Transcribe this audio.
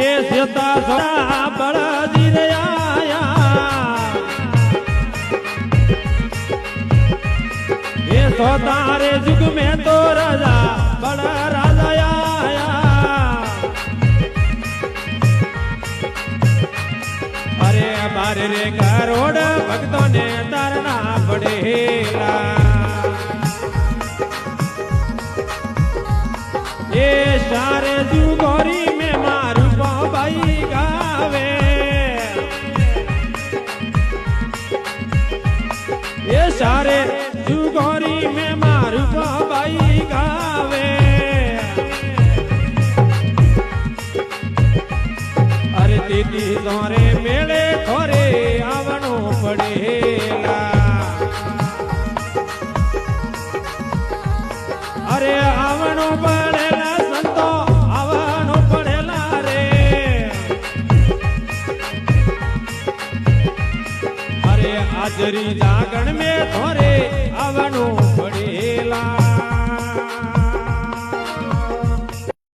એ સેતા soda બળદી રે આયા એ સોતારે જુગ में तो राजा बड़ा राजा आया अरे बार रे करोड़ भक्तों ने तरना पड़ेला ये सारे जुगोरी में मारू भाई गावे ये सारे जुगोरी में मारू भाई गावे अरे दीदी तोरे मेले थोरे आवनो पड़ेला अरे आवनो पड़ेला संतो आवनो पड़ेला रे अरे हाजरी जागरण में थोरे आवनो